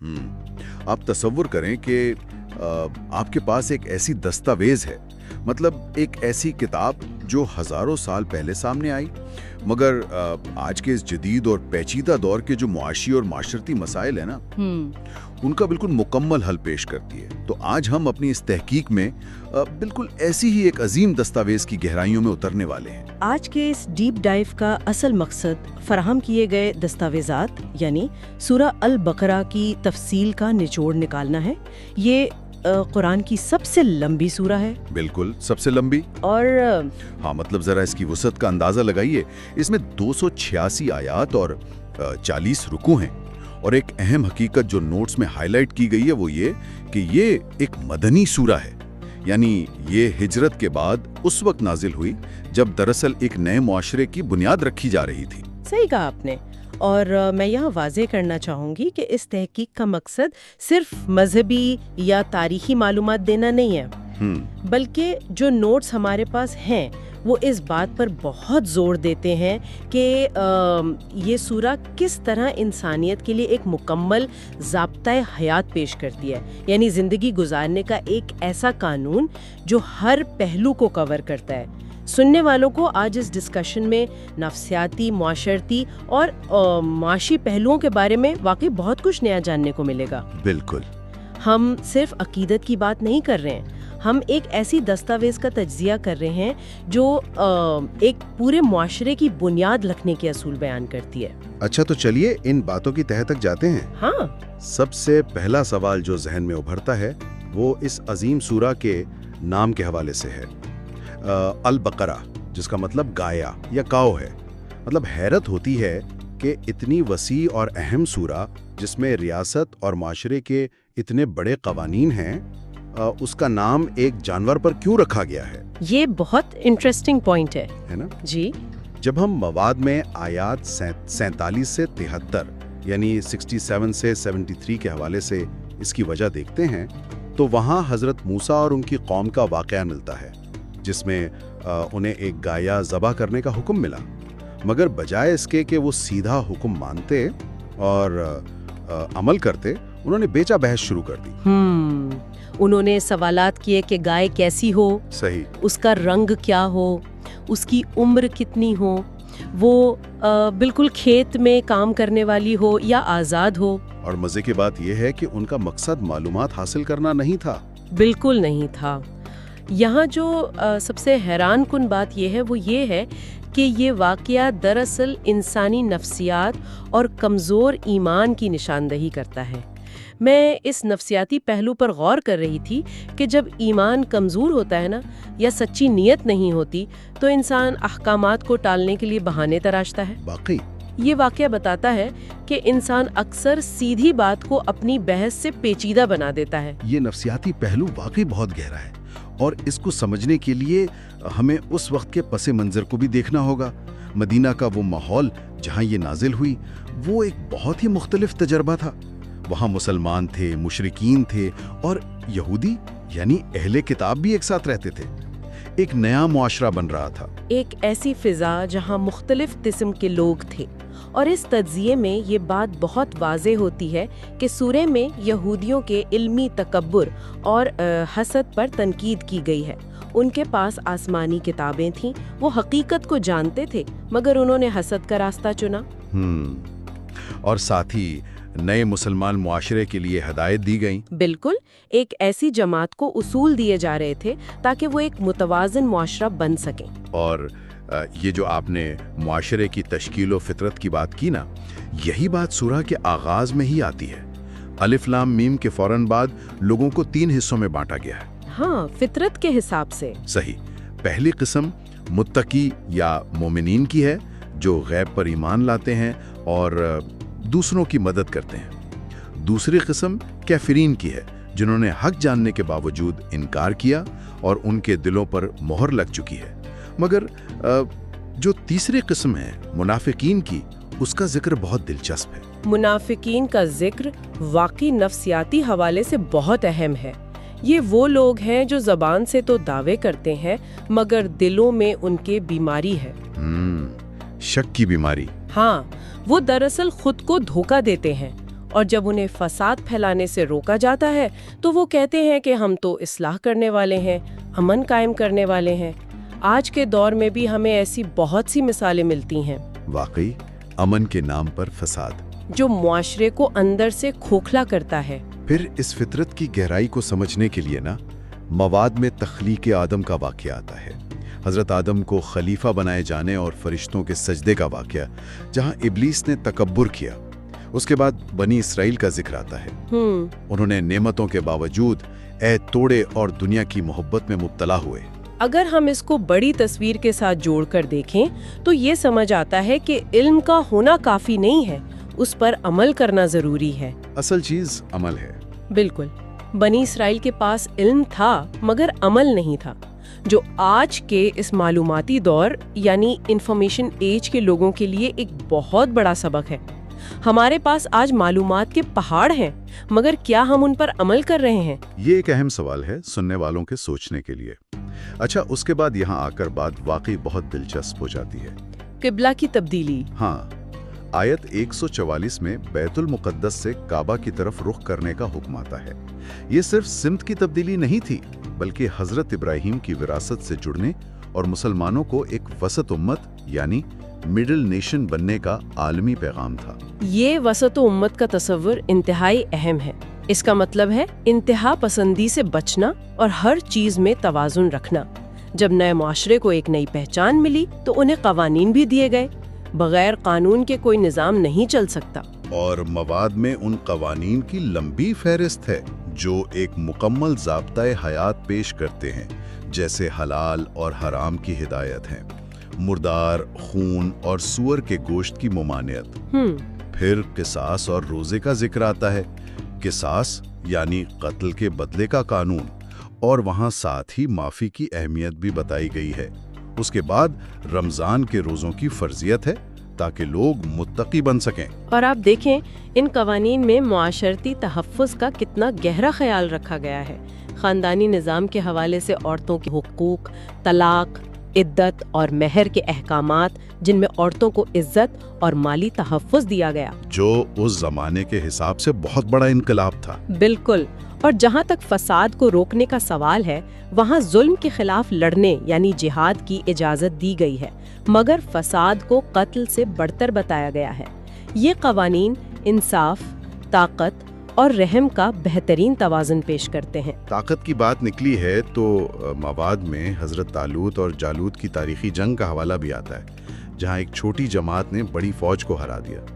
आप तसव्वुर करें कि आपके पास एक ऐसी दस्तावेज है, मतलब एक ऐसी किताब जो हजारों साल पहले सामने आई, मगर आज के इस जदीद और पेचीदा दौर के जो मुआशी और माशरती मसाइल है ना, उनका बिल्कुल मुकम्मल हल पेश करती है। तो आज हम अपनी इस तहकीक में बिल्कुल ऐसी ही एक अजीम दस्तावेज की गहराइयों में उतरने वाले हैं। आज के इस डीप डाइव का असल मकसद फराहम किए गए दस्तावेजात यानी सूरा अल बकरा की तफसील का निचोड़ निकालना है। ये कुरान की सबसे लंबी सूरा है। बिल्कुल सबसे लंबी। और हाँ, मतलब जरा इसकी वसअत का अंदाजा लगाइए। इसमें 286 आयात और 40 रुकू हैं। और एक अहम हकीकत जो नोट्स में हाईलाइट की गई है वो ये कि ये एक मदनी सूरा है, यानी ये हिजरत के बाद उस वक्त नाजिल हुई जब दरअसल एक नए मुआशरे की बुनियाद रखी जा रही थी। सही कहा आपने। और मैं यहाँ वाज़ेह करना चाहूँगी कि इस तहकीक का मकसद सिर्फ मजहबी या तारीखी मालूमात देना नहीं है, बल्कि जो नोट्स हमारे पास हैं वो इस बात पर बहुत जोर देते हैं कि ये सूरा किस तरह इंसानियत के लिए एक मुकम्मल ज़ाब्ता हयात पेश करती है, यानी ज़िंदगी गुजारने का एक ऐसा कानून जो हर पहलू को कवर करता है। सुनने वालों को आज इस डिस्कशन में नफ्सियाती, मुआशरती और माशी पहलुओं के बारे में वाकई बहुत कुछ नया जानने को मिलेगा। बिल्कुल। हम सिर्फ अकीदत की बात नहीं कर रहे हैं, हम एक ऐसी दस्तावेज का तज्जिया कर रहे हैं जो एक पूरे मुआशरे की बुनियाद रखने के असूल बयान करती है। अच्छा, तो चलिए इन बातों की तह तक जाते हैं। हाँ। सबसे पहला सवाल जो जहन में उभरता है वो इस अजीम सूरा के नाम के हवाले से है, अल बकरा, जिसका मतलब गाया या काओ है। मतलब हैरत होती है कि इतनी वसी और अहम सूरा जिसमें रियासत और माशरे के इतने बड़े कवानीन हैं, उसका नाम एक जानवर पर क्यों रखा गया है। ये बहुत इंटरेस्टिंग पॉइंट है ना जी। जब हम मवाद में आयात 47 से 73 यानी 67 से 73 के हवाले से इसकी वजह देखते हैं तो वहाँ हजरत मूसा और उनकी कौम का वाक़या मिलता है, जिसमें उन्हें एक गाया ज़बह करने का हुक्म मिला, मगर बजाय इसके कि वो सीधा हुक्म मानते और अमल करते, उन्होंने बेचा बहस शुरू कर दी। उन्होंने सवालात किए कि गाय कैसी हो, सही, उसका रंग क्या हो, उसकी उम्र कितनी हो, वो बिल्कुल खेत में काम करने वाली हो या आज़ाद हो। और मज़े की बात यह है कि उनका मकसद मालूमात हासिल करना नहीं था। बिल्कुल नहीं था। यहाँ जो सबसे हैरान कुन बात यह है वो ये है कि ये वाक़या दरअसल इंसानी नफ्सियात और कमज़ोर ईमान की निशानदही करता है। मैं इस नफ्सियाती पहलू पर गौर कर रही थी कि जब ईमान कमज़ोर होता है ना, या सच्ची नीयत नहीं होती, तो इंसान अहकामात को टालने के लिए बहाने तराशता है। वाकई ये वाक़या बताता है कि इंसान अक्सर सीधी बात को अपनी बहस से पेचीदा बना देता है। ये नफ्सियाती पहलू वाकई बहुत गहरा है और इसको समझने के लिए हमें उस वक्त के पसे मंजर को भी देखना होगा। मदीना का वो माहौल जहाँ ये नाजिल हुई, वो एक बहुत ही मुख्तलिफ तजर्बा था। वहाँ मुसलमान थे, मुशरिकीन थे और यहूदी यानी अहले किताब भी एक साथ रहते थे। एक नया मुआशरा बन रहा था, एक ऐसी फिजा जहाँ मुख्तलिफ किस्म के लोग थे। और इस तज्जिये में ये बात बहुत वाज़े होती है कि सूरे में यहूदियों के इल्मी तकब्बुर और हसद पर तनकीद की गई है। उनके पास आसमानी किताबें थीं, वो हकीकत को जानते थे, मगर उन्होंने हसद का रास्ता चुना। और साथ ही नए मुसलमान मुआशरे के लिए हदायत दी गई। बिल्कुल, एक ऐसी जमात को उसूल दिए जा रहे थे ताकि वो एक मुतवाज़िन मुआशरा बन सकें। और ये जो आपने मुआशरे की तश्कील व फितरत की बात की ना, यही बात सूरह के आगाज में ही आती है। अलिफ लाम मीम के फौरन बाद लोगों को 3 हिस्सों में बांटा गया है। हाँ, फितरत के हिसाब से। सही। पहली किस्म मुत्तकी या मोमिनीन की है, जो गैब पर ईमान लाते हैं और दूसरों की मदद करते हैं। दूसरी किस्म काफिरीन की है, जिन्होंने हक जानने के बावजूद इनकार किया और उनके दिलों पर मोहर लग चुकी है। मगर जो तीसरी किस्म है मुनाफिकीन की, उसका जिक्र बहुत दिलचस्प है। मुनाफिकीन का जिक्र वाकई नफ्सियाती हवाले से बहुत अहम है। ये वो लोग हैं जो ज़बान से तो दावे करते हैं, मगर दिलों में उनके बीमारी है। शक की बीमारी। हाँ, वो दरअसल खुद को धोखा देते हैं। और जब उन्हें फसाद फैलाने से रोका जाता है तो वो कहते हैं कि हम तो इस्लाह करने वाले हैं, अमन कायम करने वाले हैं। आज के दौर में भी हमें ऐसी बहुत सी मिसालें मिलती हैं। वाकई अमन के नाम पर फसाद, जो मुआशरे को अंदर से खोखला करता है। फिर इस फितरत की गहराई को समझने के लिए ना मवाद में तख्लीक आदम का वाक़या आता है। हज़रत आदम को खलीफा बनाए जाने और फरिश्तों के सजदे का वाक़या, जहाँ इब्लीस ने तकब्बुर किया। उसके बाद बनी इसराइल का जिक्र आता है। उन्होंने नेमतों के बावजूद ऐद तोड़े और दुनिया की मोहब्बत में मुब्तला हुए। अगर हम इसको बड़ी तस्वीर के साथ जोड़कर देखें तो ये समझ आता है कि इल्म का होना काफ़ी नहीं है, उस पर अमल करना ज़रूरी है। असल चीज़ अमल है। बिल्कुल। बनी इसराइल के पास इल्म था मगर अमल नहीं था, जो आज के इस मालूमाती दौर यानी इंफॉर्मेशन एज के लोगों के लिए एक बहुत बड़ा सबक है। हमारे पास आज मालूमात के पहाड़ हैं, मगर क्या हम उन पर अमल कर रहे हैं? ये एक अहम सवाल है सुनने वालों के सोचने के लिए। अच्छा, उसके बाद यहाँ आकर बात वाकई बहुत दिलचस्प हो जाती है। किबला की तब्दीली। हाँ, आयत 144 में बैतुल मुक़द्दस से काबा की तरफ रुख करने का हुक्म आता है। ये सिर्फ सिमत की तब्दीली नहीं थी, बल्कि हजरत इब्राहिम की विरासत से जुड़ने और मुसलमानों को एक वसत उम्मत यानी मिडिल नेशन बनने का आलमी पैगाम था। ये वसत उम्मत का तस्वुर इंतहाई अहम है। इसका मतलब है इंतहा पसंदी से बचना और हर चीज में तवाजुन रखना। जब नए माशरे को एक नई पहचान मिली तो उन्हें कवानीन भी दिए गए। बगैर कानून के कोई निज़ाम नहीं चल सकता। और मवाद में उन कवानीन की लंबी फहरिस्त है जो एक मुकम्मल ज़ाब्ता-ए हयात पेश करते हैं, जैसे हलाल और हराम की हिदायत है, मुर्दार, खून और सूअर के गोश्त की ममानियत। फिर किसास और रोजे का जिक्र आता है। किसास यानी कत्ल के बदले का कानून, और वहाँ साथ ही माफ़ी की अहमियत भी बताई गई है। उसके बाद रमज़ान के रोज़ों की फर्जियत है ताकि लोग मुत्तकी बन सकें। और आप देखें इन कवानीन में मुआशरती तहफ़्फ़ुज़ का कितना गहरा ख्याल रखा गया है। ख़ानदानी निज़ाम के हवाले से औरतों के हुकूक, तलाक, इद्दत और महर के अहकामात, जिनमें औरतों को इज्जत और माली तहफ़्फ़ुज़ दिया गया, जो उस ज़माने के हिसाब से बहुत बड़ा इनकलाब था। बिल्कुल। और जहाँ तक फसाद को रोकने का सवाल है, वहाँ जुल्म के खिलाफ लड़ने यानी जिहाद की इजाज़त दी गई है, मगर फसाद को कत्ल से बढ़तर बताया गया है। ये कवानीन इंसाफ, ताकत और रहम का बेहतरीन तवाज़ुन पेश करते हैं। ताकत की बात निकली है तो मवाद में हज़रत तालूत और जालूत की तारीखी जंग का हवाला भी आता है, जहाँ एक छोटी जमात ने बड़ी फौज को हरा दिया।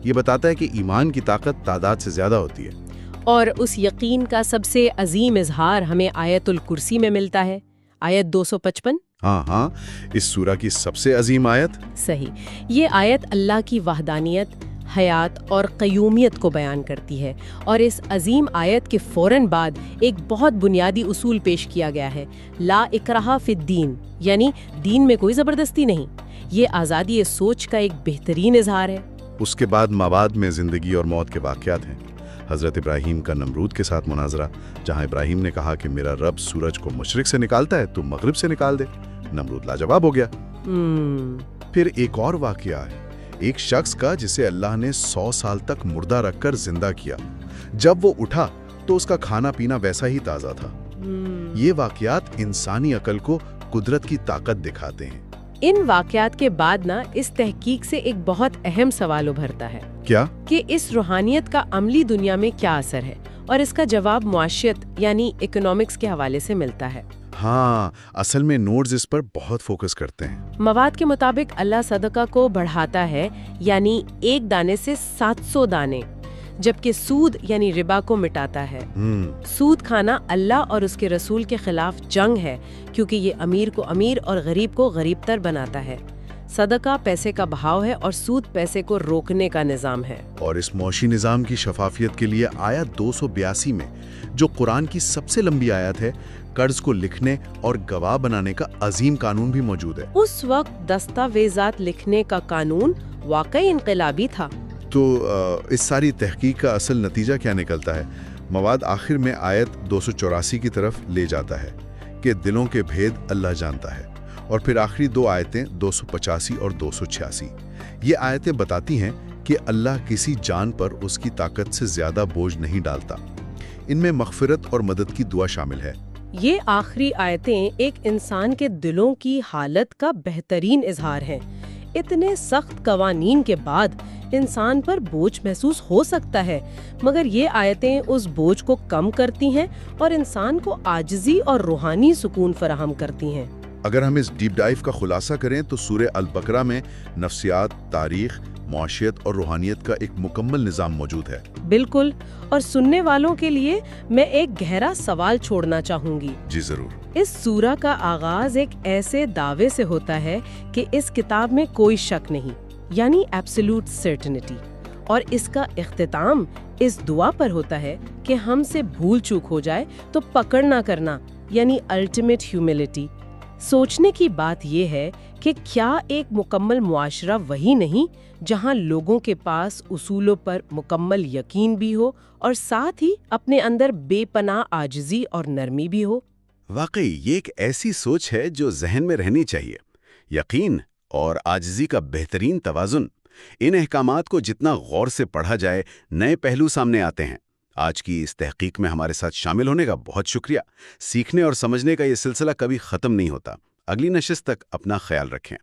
ये बताता है कि ईमान की ताकत तादाद से ज़्यादा होती है। और उस यकीन का सबसे अजीम इजहार हमें आयतुल कुर्सी में मिलता है, आयत 255। हाँ, इस सूरा की सबसे अजीम आयत। सही। ये आयत अल्लाह की वहदानियत, हयात और क़य्यूमियत को बयान करती है। और इस अजीम आयत के फ़ौरन बाद एक बहुत बुनियादी उसूल पेश किया गया है, ला इकराहा फिद्दीन, यानी दीन में कोई ज़बरदस्ती नहीं। ये आज़ादी सोच का एक बेहतरीन इजहार है। उसके बाद मवाद में ज़िंदगी और मौत के वाक़यात हैं। हज़रत इब्राहीम का नमरूद के साथ मुनाजरा, जहाँ इब्राहीम ने कहा कि मेरा रब सूरज को मशरिक से निकालता है, तू मगरिब से निकाल दे। नमरूद लाजवाब हो गया। फिर एक और वाक़या है, एक शख्स का जिसे अल्लाह ने 100 साल तक मुर्दा रखकर जिंदा किया। जब वो उठा तो उसका खाना पीना वैसा ही ताज़ा था। ये वाक़यात इंसानी अकल को कुदरत की ताकत दिखाते हैं। इन वाक़यात के बाद ना इस तहकीक से एक बहुत अहम सवाल उभरता है। क्या? कि इस रूहानियत का अमली दुनिया में क्या असर है, और इसका जवाब मुआशियत यानी इकोनॉमिक्स के हवाले से मिलता है। हाँ, असल में नोट्स इस पर बहुत फोकस करते हैं। मवाद के मुताबिक अल्लाह सदका को बढ़ाता है, यानी एक दाने से 700 दाने, जबकि सूद यानी रिबा को मिटाता है। सूद खाना अल्लाह और उसके रसूल के खिलाफ जंग है, क्योंकि ये अमीर को अमीर और गरीब को गरीब तर बनाता है। सदका पैसे का बहाव है और सूद पैसे को रोकने का निज़ाम है। और इस मौशी निज़ाम की शफाफियत के लिए आयत 282 में, जो कुरान की सबसे लंबी आयत है, कर्ज को लिखने और गवाह बनाने का अजीम कानून भी मौजूद है। उस वक्त दस्तावेजात लिखने का कानून वाकई इनकलाबी था। तो इस सारी तहकीक का असल नतीजा क्या निकलता है? मवाद आखिर में आयत 284 की तरफ ले जाता है कि दिलों के भेद अल्लाह जानता है। और फिर आखिरी दो आयतें 285 और 286, ये आयतें बताती हैं کہ اللہ کسی جان پر اس کی طاقت سے زیادہ بوجھ نہیں ڈالتا۔ ان میں مغفرت اور مدد کی دعا شامل ہے۔ یہ آخری آیتیں ایک انسان کے دلوں کی حالت کا بہترین اظہار ہیں۔ اتنے سخت قوانین کے بعد انسان پر بوجھ محسوس ہو سکتا ہے، مگر یہ آیتیں اس بوجھ کو کم کرتی ہیں اور انسان کو عاجزی اور روحانی سکون فراہم کرتی ہیں۔ اگر ہم اس ڈیپ ڈائیو کا خلاصہ کریں تو سورہ البقرہ میں نفسیات، تاریخ، معاشیت اور روحانیت کا ایک مکمل نظام موجود ہے۔ بالکل، اور سننے والوں کے لیے میں ایک گہرا سوال چھوڑنا چاہوں گی۔ جی ضرور۔ اس سورہ کا آغاز ایک ایسے دعوے سے ہوتا ہے کہ اس کتاب میں کوئی شک نہیں، یعنی ایبسولوٹ سرٹنٹی، اور اس کا اختتام اس دعا پر ہوتا ہے کہ ہم سے بھول چوک ہو جائے تو پکڑ نہ کرنا، یعنی الٹیمیٹ ہیوملٹی۔ سوچنے کی بات یہ ہے کہ کیا ایک مکمل معاشرہ وہی نہیں جہاں لوگوں کے پاس اصولوں پر مکمل یقین بھی ہو اور ساتھ ہی اپنے اندر بے پناہ عاجزی اور نرمی بھی ہو؟ واقعی یہ ایک ایسی سوچ ہے جو ذہن میں رہنی چاہیے۔ یقین اور عاجزی کا بہترین توازن۔ ان احکامات کو جتنا غور سے پڑھا جائے، نئے پہلو سامنے آتے ہیں۔ آج کی اس تحقیق میں ہمارے ساتھ شامل ہونے کا بہت شکریہ۔ سیکھنے اور سمجھنے کا یہ سلسلہ کبھی ختم نہیں ہوتا۔ اگلی نشست تک اپنا خیال رکھیں۔